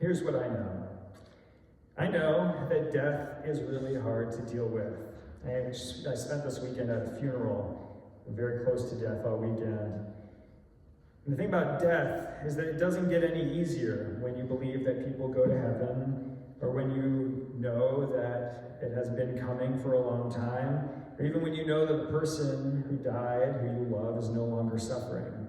here's what I know. I know that death is really hard to deal with. I spent this weekend at a funeral, very close to death all weekend. And the thing about death is that it doesn't get any easier when you believe that people go to heaven, or when you know that it has been coming for a long time, or even when you know that the person who died, who you love, is no longer suffering.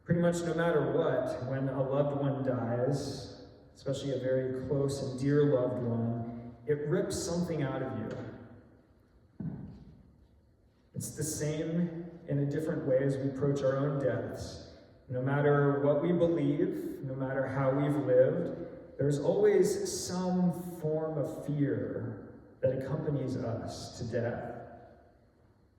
Pretty much no matter what, when a loved one dies, especially a very close and dear loved one, it rips something out of you. It's the same in a different way as we approach our own deaths. No matter what we believe, no matter how we've lived, there's always some form of fear that accompanies us to death.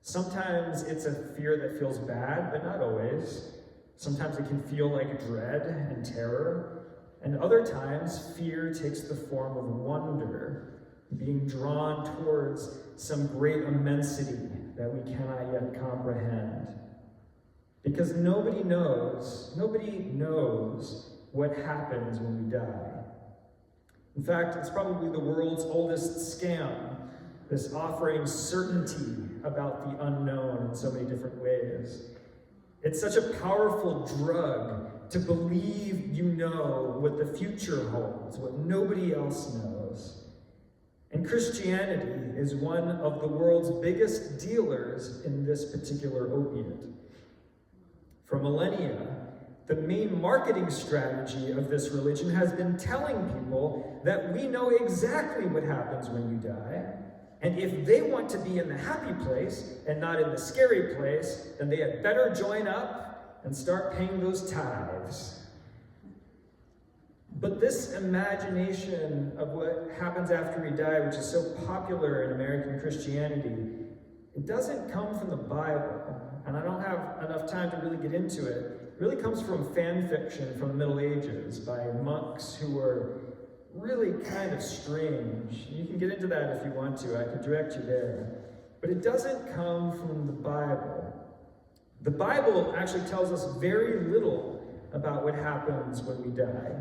Sometimes it's a fear that feels bad, but not always. Sometimes it can feel like dread and terror. And other times, fear takes the form of wonder, being drawn towards some great immensity that we cannot yet comprehend. Because nobody knows what happens when we die. In fact, it's probably the world's oldest scam, this offering certainty about the unknown in so many different ways. It's such a powerful drug to believe you know what the future holds, what nobody else knows. And Christianity is one of the world's biggest dealers in this particular opiate. For millennia, the main marketing strategy of this religion has been telling people that we know exactly what happens when you die, and if they want to be in the happy place and not in the scary place, then they had better join up and start paying those tithes. But this imagination of what happens after we die, which is so popular in American Christianity, it doesn't come from the Bible, and I don't have enough time to really get into it. It really comes from fan fiction from the Middle Ages by monks who were really kind of strange. You can get into that if you want to. I can direct you there. But it doesn't come from the Bible. The Bible actually tells us very little about what happens when we die.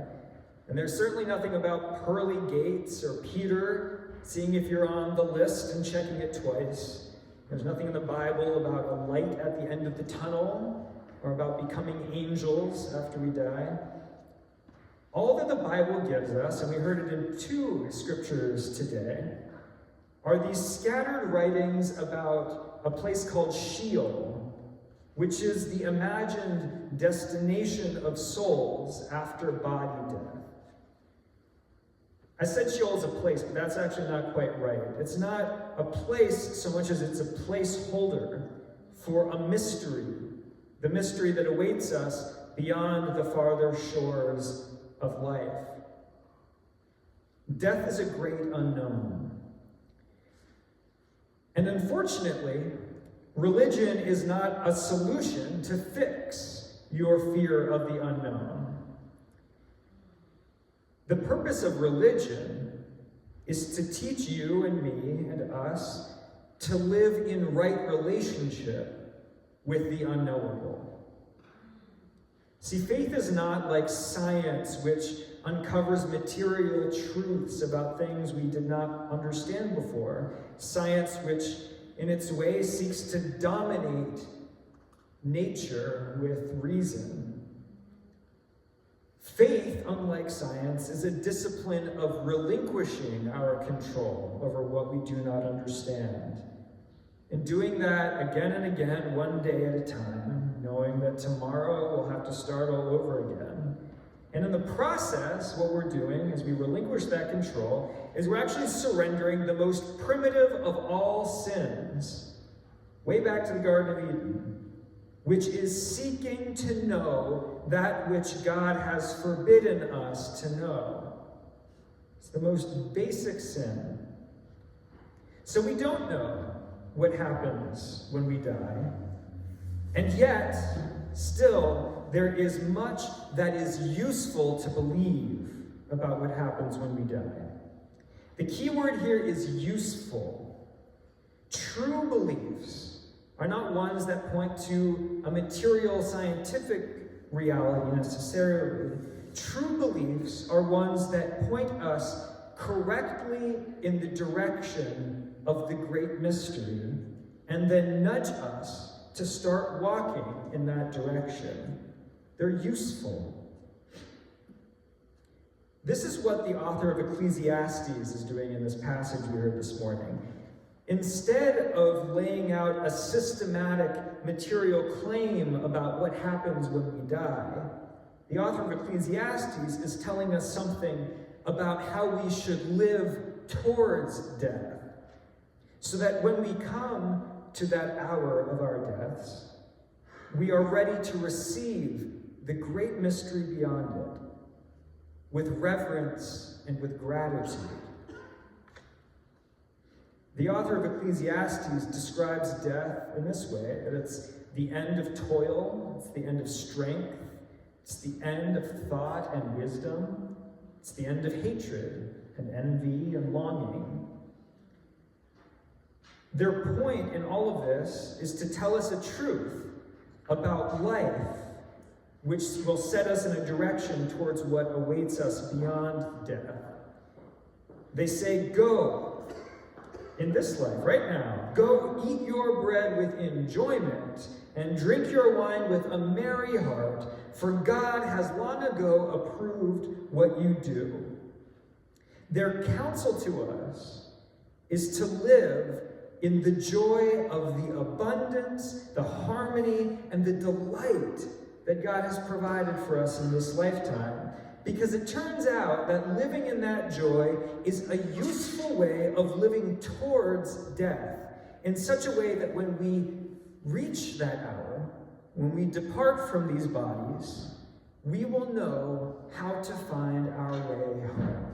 And there's certainly nothing about pearly gates or Peter seeing if you're on the list and checking it twice. There's nothing in the Bible about a light at the end of the tunnel or about becoming angels after we die. All that the Bible gives us, and we heard it in 2 scriptures today, are these scattered writings about a place called Sheol, which is the imagined destination of souls after body death. I said Sheol is a place, but that's actually not quite right. It's not a place so much as it's a placeholder for a mystery, the mystery that awaits us beyond the farther shores of life. Death is a great unknown. And unfortunately, religion is not a solution to fix your fear of the unknown. The purpose of religion is to teach you and me and us to live in right relationship with the unknowable. See, faith is not like science, which uncovers material truths about things we did not understand before. Science, which in its way seeks to dominate nature with reason. Faith, unlike science, is a discipline of relinquishing our control over what we do not understand. And doing that again and again, one day at a time, knowing that tomorrow we'll have to start all over again. And in the process, what we're doing as we relinquish that control is we're actually surrendering the most primitive of all sins, way back to the Garden of Eden, which is seeking to know that which God has forbidden us to know. It's the most basic sin. So we don't know what happens when we die. And yet, still, there is much that is useful to believe about what happens when we die. The key word here is useful. True beliefs are not ones that point to a material scientific reality necessarily, true beliefs are ones that point us correctly in the direction of the great mystery, and then nudge us to start walking in that direction. They're useful. This is what the author of Ecclesiastes is doing in this passage we heard this morning. Instead of laying out a systematic material claim about what happens when we die, the author of Ecclesiastes is telling us something about how we should live towards death, so that when we come to that hour of our deaths, we are ready to receive the great mystery beyond it with reverence and with gratitude. The author of Ecclesiastes describes death in this way, that it's the end of toil, it's the end of strength, it's the end of thought and wisdom, it's the end of hatred and envy and longing. Their point in all of this is to tell us a truth about life, which will set us in a direction towards what awaits us beyond death. They say, go, in this life, right now, go eat your bread with enjoyment and drink your wine with a merry heart, for God has long ago approved what you do. Their counsel to us is to live in the joy of the abundance, the harmony, and the delight that God has provided for us in this lifetime. Because it turns out that living in that joy is a useful way of living towards death, in such a way that when we reach that hour, when we depart from these bodies, we will know how to find our way home.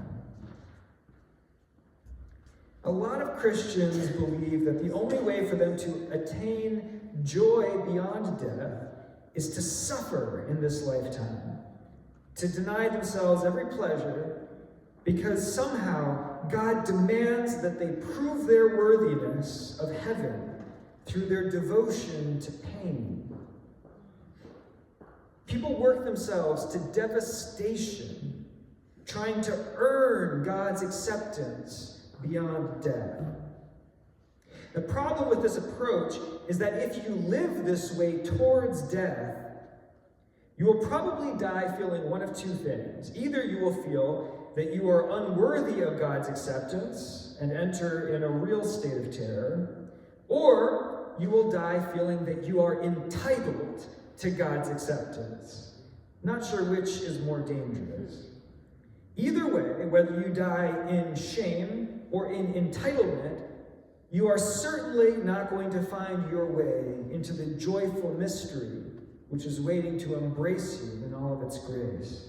A lot of Christians believe that the only way for them to attain joy beyond death is to suffer in this lifetime, to deny themselves every pleasure, because somehow God demands that they prove their worthiness of heaven through their devotion to pain. People work themselves to devastation, trying to earn God's acceptance beyond death. The problem with this approach is that if you live this way towards death, you will probably die feeling one of two things. Either you will feel that you are unworthy of God's acceptance and enter in a real state of terror, or you will die feeling that you are entitled to God's acceptance. Not sure which is more dangerous. Either way, whether you die in shame or in entitlement, you are certainly not going to find your way into the joyful mystery which is waiting to embrace you in all of its grace.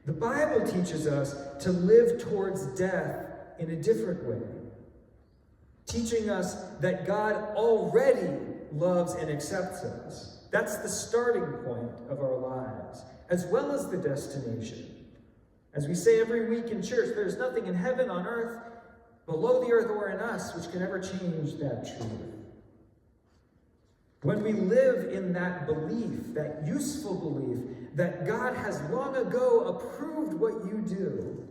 The Bible teaches us to live towards death in a different way, teaching us that God already loves and accepts us. That's the starting point of our lives, as well as the destination. As we say every week in church, there's nothing in heaven, on earth, below the earth, or in us which can ever change that truth. When we live in that belief, that useful belief, that God has long ago approved what you do,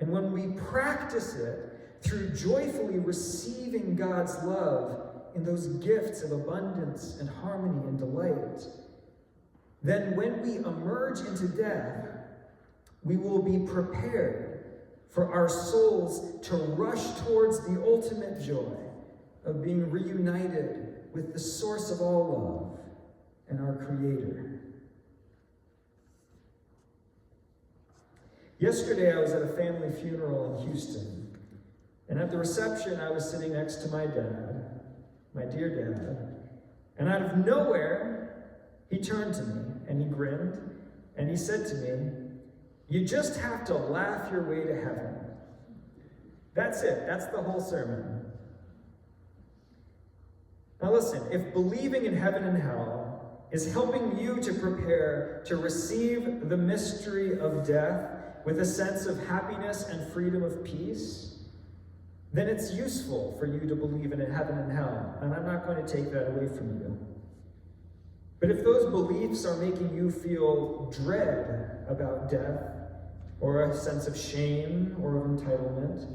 and when we practice it through joyfully receiving God's love in those gifts of abundance and harmony and delight, then when we emerge into death, we will be prepared for our souls to rush towards the ultimate joy of being reunited with the source of all love and our Creator. Yesterday I was at a family funeral in Houston, and at the reception I was sitting next to my dad, my dear dad, and out of nowhere he turned to me and he grinned and he said to me, "You just have to laugh your way to heaven." That's it. That's the whole sermon. Now listen, if believing in heaven and hell is helping you to prepare to receive the mystery of death with a sense of happiness and freedom of peace, then it's useful for you to believe in heaven and hell, and I'm not going to take that away from you. But if those beliefs are making you feel dread about death, or a sense of shame or of entitlement,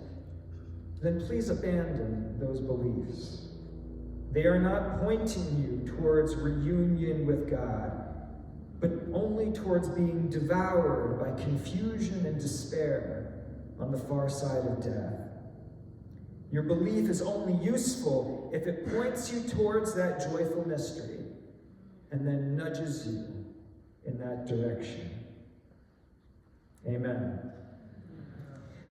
then please abandon those beliefs. They are not pointing you towards reunion with God, but only towards being devoured by confusion and despair on the far side of death. Your belief is only useful if it points you towards that joyful mystery and then nudges you in that direction. Amen.